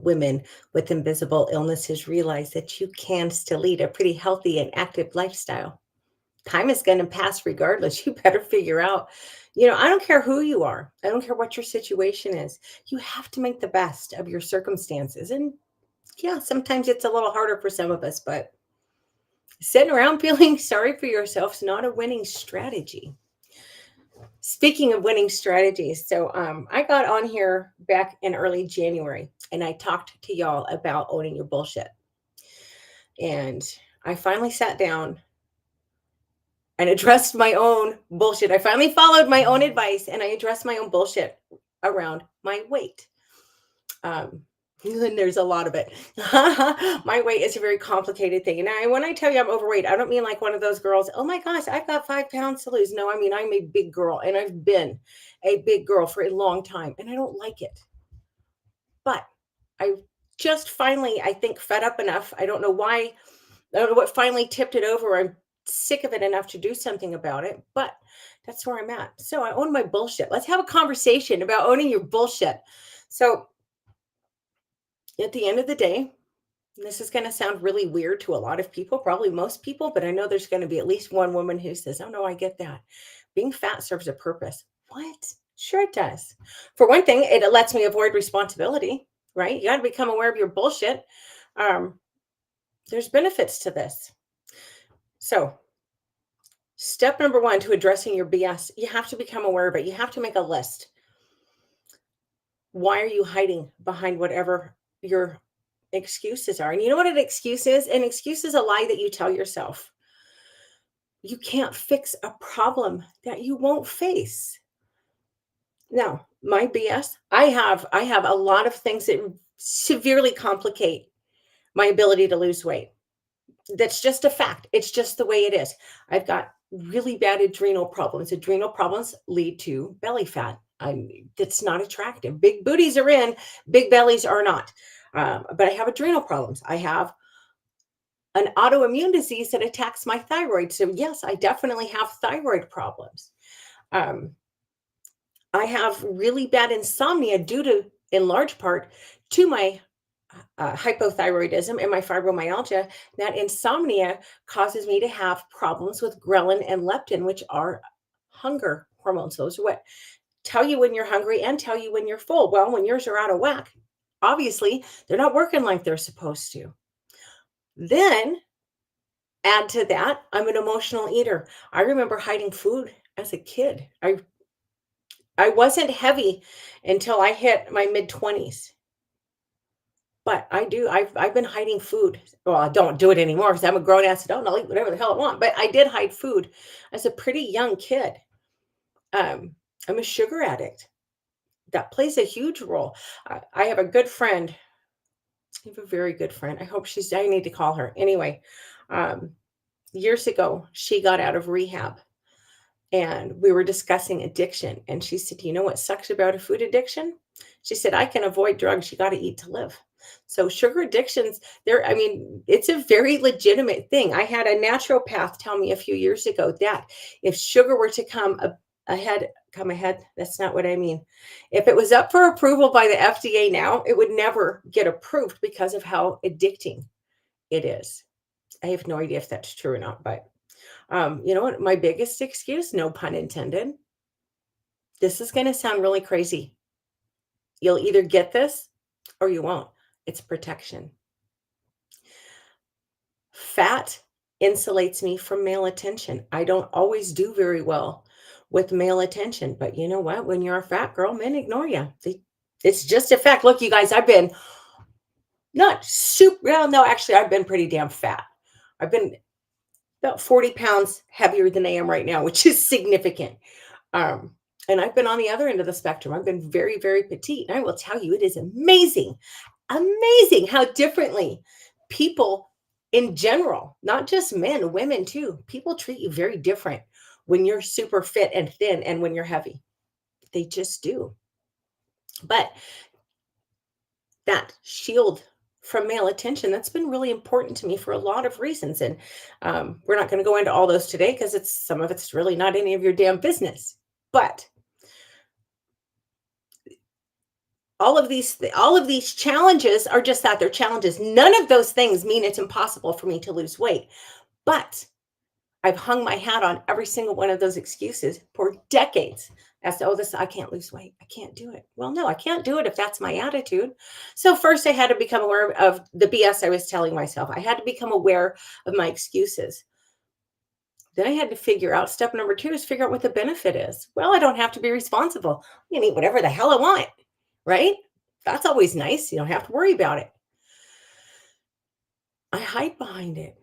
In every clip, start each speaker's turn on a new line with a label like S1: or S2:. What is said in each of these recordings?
S1: women with invisible illnesses realize that you can still lead a pretty healthy and active lifestyle. Time is going to pass regardless. You better figure out, I don't care who you are, I don't care what your situation is. You have to make the best of your circumstances. And yeah, sometimes it's a little harder for some of us, but sitting around feeling sorry for yourself is not a winning strategy. Speaking of winning strategies, so I got on here back in early January and I talked to y'all about owning your bullshit. And I finally sat down and addressed my own bullshit. I finally followed my own advice and I addressed my own bullshit around my weight. Um, and there's a lot of it. My weight is a very complicated thing. And when I tell you I'm overweight, I don't mean like one of those girls, oh my gosh, I've got 5 pounds to lose. No, I mean, I'm a big girl and I've been a big girl for a long time and I don't like it. But I just finally, I think, fed up enough. I don't know why. I don't know what finally tipped it over. I'm sick of it enough to do something about it, but that's where I'm at. So I own my bullshit. Let's have a conversation about owning your bullshit. So at the end of the day, this is going to sound really weird to a lot of people, probably most people, but I know there's going to be at least one woman who says, oh no, I get that. Being fat serves a purpose. What? Sure it does. For one thing, it lets me avoid responsibility, right? You got to become aware of your bullshit. Um, there's benefits to this. So step number one to addressing your BS, you have to become aware of it. You have to make a list. Why are you hiding behind whatever your excuses are? And you know what an excuse is? An excuse is a lie that you tell yourself. You can't fix a problem that you won't face. Now, my BS, I have a lot of things that severely complicate my ability to lose weight. That's just a fact. It's just the way it is. I've got really bad adrenal problems. Adrenal problems lead to belly fat. That's not attractive. Big booties are in, big bellies are not. But I have adrenal problems. I have an autoimmune disease that attacks my thyroid. So yes, I definitely have thyroid problems. Um, I have really bad insomnia due to, in large part, to my hypothyroidism and my fibromyalgia. That insomnia causes me to have problems with ghrelin and leptin, which are hunger hormones. Those are what tell you when you're hungry and tell you when you're full. Well, when yours are out of whack, obviously they're not working like they're supposed to. Then add to that, I'm an emotional eater. I remember hiding food as a kid. I wasn't heavy until I hit my mid 20s. But I've been hiding food. Well, I don't do it anymore because I'm a grown ass adult and I'll eat whatever the hell I want. But I did hide food as a pretty young kid. Um, I'm a sugar addict. That plays a huge role. I have a good friend. I have a very good friend. I need to call her. Anyway, um, years ago, she got out of rehab and we were discussing addiction. And she said, you know what sucks about a food addiction? She said, I can avoid drugs. You got to eat to live. So sugar addictions, I mean, it's a very legitimate thing. I had a naturopath tell me a few years ago that if sugar were to come ahead, that's not what I mean. If it was up for approval by the FDA now, it would never get approved because of how addicting it is. I have no idea if that's true or not, but you know what? My biggest excuse, no pun intended. This is going to sound really crazy. You'll either get this or you won't. It's protection. Fat insulates me from male attention. I don't always do very well with male attention, but you know what? When you're a fat girl, men ignore you. It's just a fact. Look, you guys, I've been not super, well, no, actually, I've been pretty damn fat. I've been about 40 pounds heavier than I am right now, which is significant. Um, and I've been on the other end of the spectrum. I've been very, very petite. And I will tell you, it is amazing how differently people in general, not just men, women too, people treat you very different when you're super fit and thin and when you're heavy. They just do. But that shield from male attention, that's been really important to me for a lot of reasons. And we're not going to go into all those today because some of it's really not any of your damn business. But all of these challenges are just that, they're challenges. None of those things mean it's impossible for me to lose weight. But I've hung my hat on every single one of those excuses for decades as to, oh, this, I can't lose weight. I can't do it. Well, no, I can't do it if that's my attitude. So first I had to become aware of the BS I was telling myself. I had to become aware of my excuses. Then I had to figure out step number two is figure out what the benefit is. Well, I don't have to be responsible. I can eat whatever the hell I want, right? That's always nice. You don't have to worry about it. I hide behind it.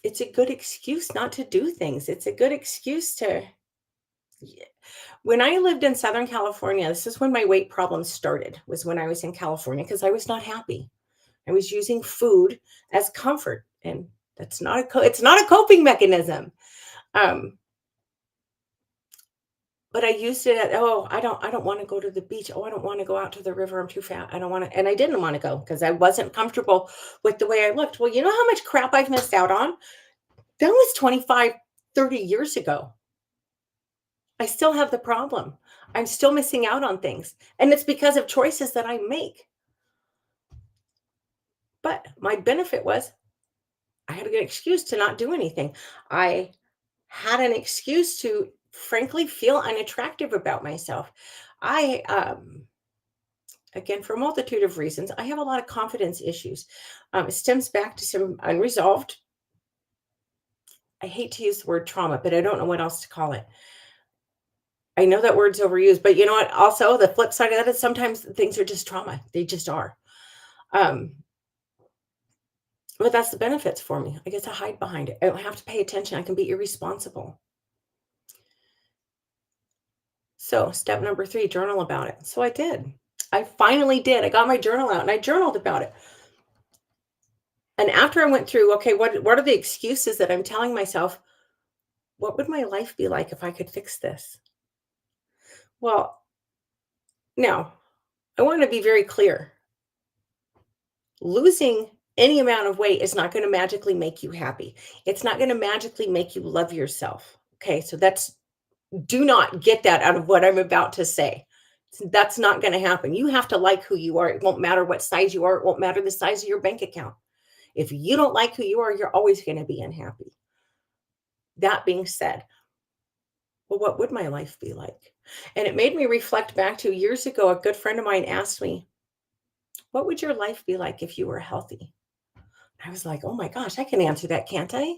S1: It's a good excuse not to do things. It's a good excuse to. Yeah. When I lived in Southern California, this is when my weight problems started, was when I was in California because I was not happy. I was using food as comfort, and that's not it's not a coping mechanism. Um, but I used it at, oh, I don't want to go to the beach. Oh, I don't want to go out to the river. I'm too fat. I don't want to, and I didn't want to go because I wasn't comfortable with the way I looked. Well, you know how much crap I've missed out on? That was 25, 30 years ago. I still have the problem. I'm still missing out on things. And it's because of choices that I make. But my benefit was I had a good excuse to not do anything. I had an excuse to frankly feel unattractive about myself. I, again, for a multitude of reasons, I have a lot of confidence issues. It stems back to some unresolved, I hate to use the word trauma, but I don't know what else to call it. I know that word's overused, but you know what? Also, the flip side of that is sometimes things are just trauma. They just are. Um, but that's the benefits for me. I get to hide behind it. I don't have to pay attention. I can be irresponsible. So, step number three, journal about it. So I did. I finally did. I got my journal out and I journaled about it. And after I went through, okay, what are the excuses that I'm telling myself? What would my life be like if I could fix this? Well, now I want to be very clear. Losing any amount of weight is not going to magically make you happy. It's not going to magically make you love yourself. Okay. So do not get that out of what I'm about to say. That's not going to happen. You have to like who you are. It won't matter what size you are. It won't matter the size of your bank account. If you don't like who you are, you're always going to be unhappy. That being said, well, what would my life be like? And it made me reflect back to years ago. A good friend of mine asked me, what would your life be like if you were healthy? I was like, oh my gosh, I can answer that, can't I?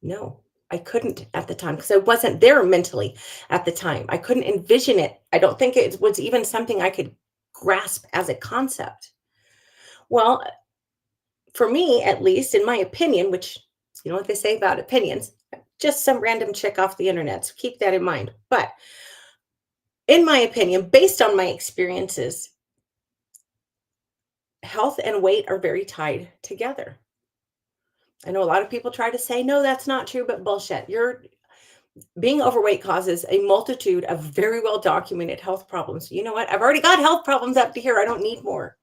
S1: No, I couldn't at the time because I wasn't there mentally at the time. I couldn't envision it. I don't think it was even something I could grasp as a concept. Well, for me, at least, in my opinion, which you know what they say about opinions, just some random chick off the internet. So keep that in mind. But in my opinion, based on my experiences, health and weight are very tied together. I know a lot of people try to say, no, that's not true, but bullshit. You're being overweight causes a multitude of very well documented health problems. You know what? I've already got health problems up to here. I don't need more.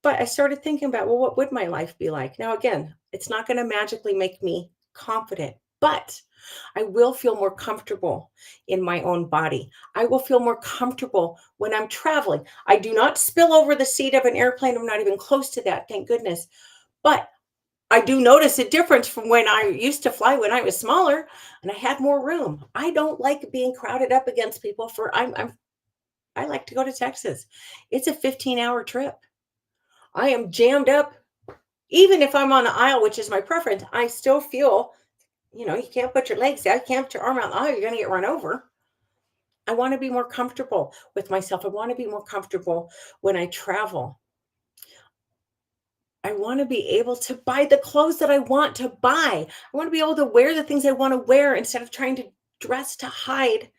S1: But I started thinking about, well, what would my life be like? Now, again, it's not going to magically make me confident, but I will feel more comfortable in my own body. I will feel more comfortable when I'm traveling. I do not spill over the seat of an airplane. I'm not even close to that, thank goodness. But I do notice a difference from when I used to fly when I was smaller and I had more room. I don't like being crowded up against people I like to go to Texas. It's a 15-hour trip. I am jammed up. Even if I'm on the aisle, which is my preference, I still feel, you can't put your legs out, you can't put your arm out the aisle, you're going to get run over. I want to be more comfortable with myself. I want to be more comfortable when I travel. I want to be able to buy the clothes that I want to buy. I want to be able to wear the things I want to wear instead of trying to dress to hide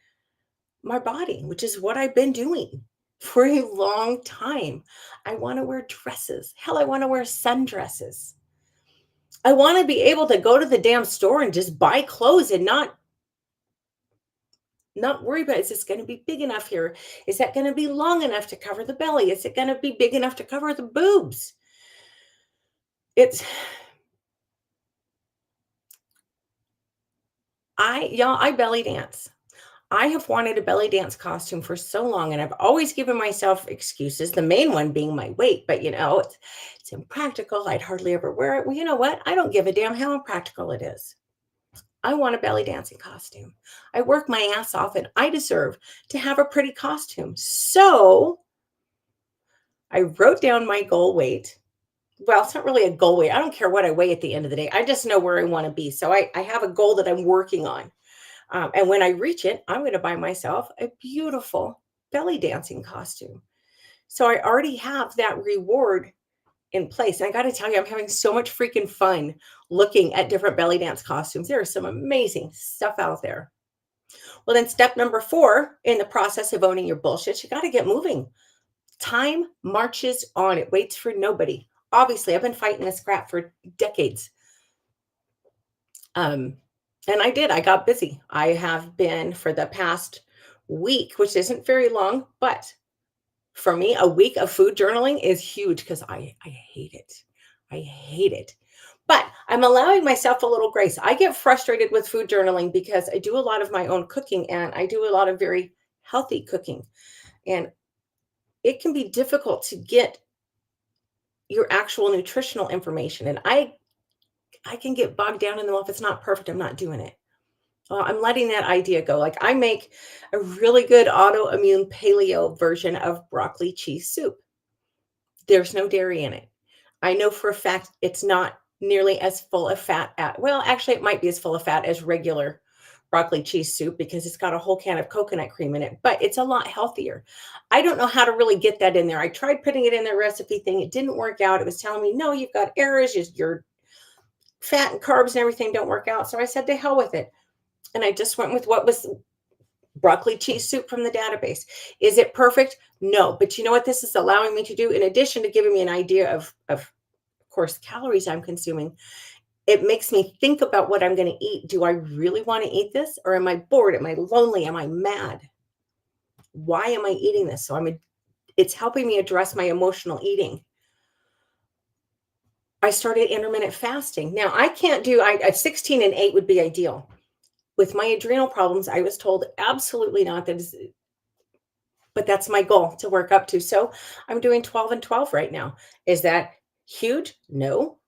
S1: my body, which is what I've been doing for a long time. I want to wear dresses. Hell, I want to wear sundresses. I want to be able to go to the damn store and just buy clothes and not worry about, is this going to be big enough here? Is that going to be long enough to cover the belly? Is it going to be big enough to cover the boobs? It's I belly dance. I have wanted a belly dance costume for so long, and I've always given myself excuses, the main one being my weight, but it's impractical. I'd hardly ever wear it. Well, you know what? I don't give a damn how impractical it is. I want a belly dancing costume. I work my ass off and I deserve to have a pretty costume. So I wrote down my goal weight. Well, it's not really a goal weight. I don't care what I weigh at the end of the day. I just know where I want to be. So I have a goal that I'm working on. And when I reach it, I'm going to buy myself a beautiful belly dancing costume. So I already have that reward in place. And I got to tell you, I'm having so much freaking fun looking at different belly dance costumes. There is some amazing stuff out there. Well, then step number 4 in the process of owning your bullshit, you got to get moving. Time marches on. It waits for nobody. Obviously, I've been fighting this crap for decades. And I did. I got busy. I have been for the past week, which isn't very long, but for me, a week of food journaling is huge because I hate it. I hate it. But I'm allowing myself a little grace. I get frustrated with food journaling because I do a lot of my own cooking and I do a lot of very healthy cooking. And it can be difficult to get your actual nutritional information. And I can get bogged down in them. Well, if it's not perfect, I'm not doing it. I'm letting that idea go. Like I make a really good autoimmune paleo version of broccoli cheese soup. There's no dairy in it. I know for a fact it's not nearly as full of fat well, actually it might be as full of fat as regular broccoli cheese soup because it's got a whole can of coconut cream in it, but it's a lot healthier. I don't know how to really get that in there. I tried putting it in the recipe thing. It didn't work out. It was telling me, no, you've got errors. Your fat and carbs and everything don't work out. So I said, to hell with it. And I just went with what was broccoli cheese soup from the database. Is it perfect? No. But you know what this is allowing me to do? In addition to giving me an idea of course, calories I'm consuming, it makes me think about what I'm going to eat. Do I really want to eat this? Or am I bored? Am I lonely? Am I mad? Why am I eating this? It's helping me address my emotional eating. I started intermittent fasting. Now I can't do, 16 and 8 would be ideal. With my adrenal problems, I was told absolutely not. But that's my goal to work up to. So I'm doing 12 and 12 right now. Is that huge? No,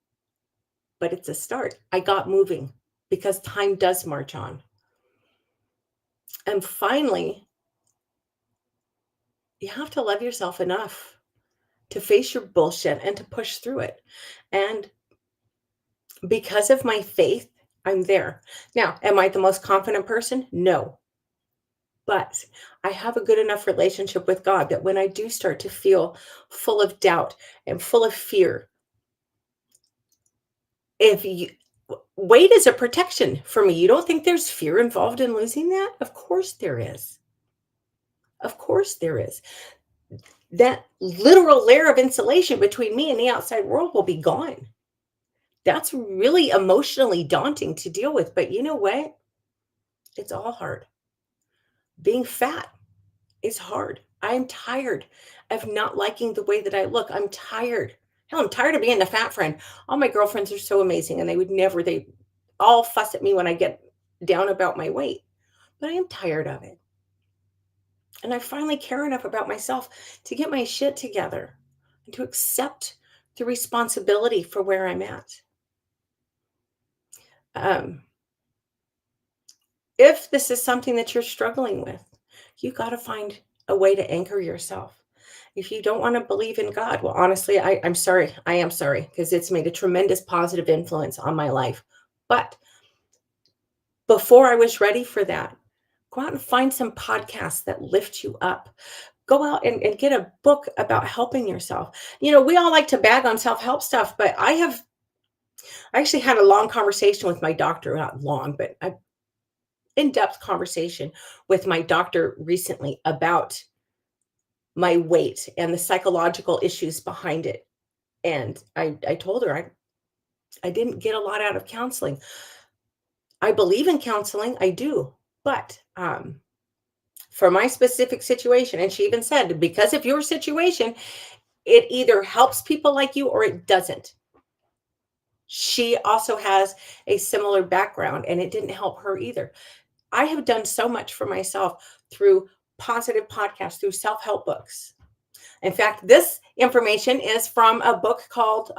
S1: but it's a start. I got moving because time does march on. And finally, you have to love yourself enough to face your bullshit and to push through it. And because of my faith, I'm there. Now, am I the most confident person? No. But I have a good enough relationship with God that when I do start to feel full of doubt and full of fear, if you weight is a protection for me. You don't think there's fear involved in losing that? Of course there is. Of course there is. That literal layer of insulation between me and the outside world will be gone. That's really emotionally daunting to deal with. But you know what? It's all hard. Being fat is hard. I'm tired of not liking the way that I look. I'm tired. Hell, I'm tired of being the fat friend. All my girlfriends are so amazing and they all fuss at me when I get down about my weight. But I am tired of it. And I finally care enough about myself to get my shit together and to accept the responsibility for where I'm at. Um, if this is something that you're struggling with, you got to find a way to anchor yourself. If you don't want to believe in God, well, honestly, I'm sorry. I am sorry because it's made a tremendous positive influence on my life. But before I was ready for that, go out and find some podcasts that lift you up. Go out and get a book about helping yourself. We all like to bag on self-help stuff, but I actually had a long conversation with my doctor, not long, but an in-depth conversation with my doctor recently about my weight and the psychological issues behind it. And I told her I didn't get a lot out of counseling. I believe in counseling, I do, but for my specific situation, and she even said, because of your situation, it either helps people like you or it doesn't. She also has a similar background and it didn't help her either. I have done so much for myself through positive podcasts, through self-help books. In fact, this information is from a book called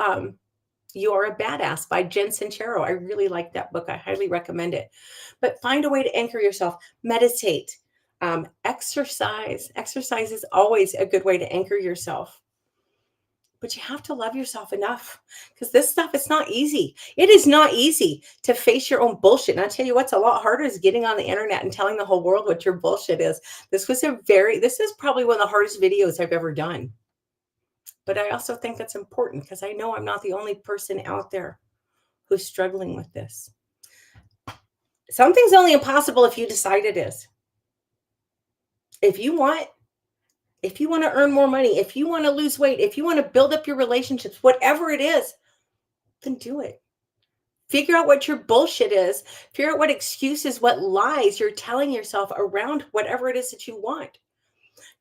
S1: You're a Badass by Jen Sincero. I really like that book. I highly recommend it. But find a way to anchor yourself, meditate, exercise. Exercise is always a good way to anchor yourself. But you have to love yourself enough because this stuff, it's not easy. It is not easy to face your own bullshit. And I tell you what's a lot harder is getting on the internet and telling the whole world what your bullshit is. This is probably one of the hardest videos I've ever done. But I also think that's important because I know I'm not the only person out there who's struggling with this. Something's only impossible if you decide it is. If you want if you want to earn more money, if you want to lose weight, if you want to build up your relationships, whatever it is, then do it. Figure out what your bullshit is. Figure out what excuses, what lies you're telling yourself around whatever it is that you want.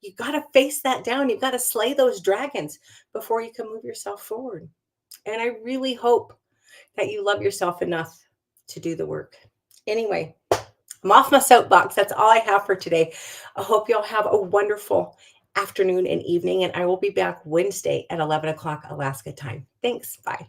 S1: You got to face that down. You've got to slay those dragons before you can move yourself forward. And I really hope that you love yourself enough to do the work. Anyway, I'm off my soapbox. That's all I have for today. I hope you'll have a wonderful afternoon and evening, and I will be back Wednesday at 11 o'clock Alaska time. Thanks. Bye.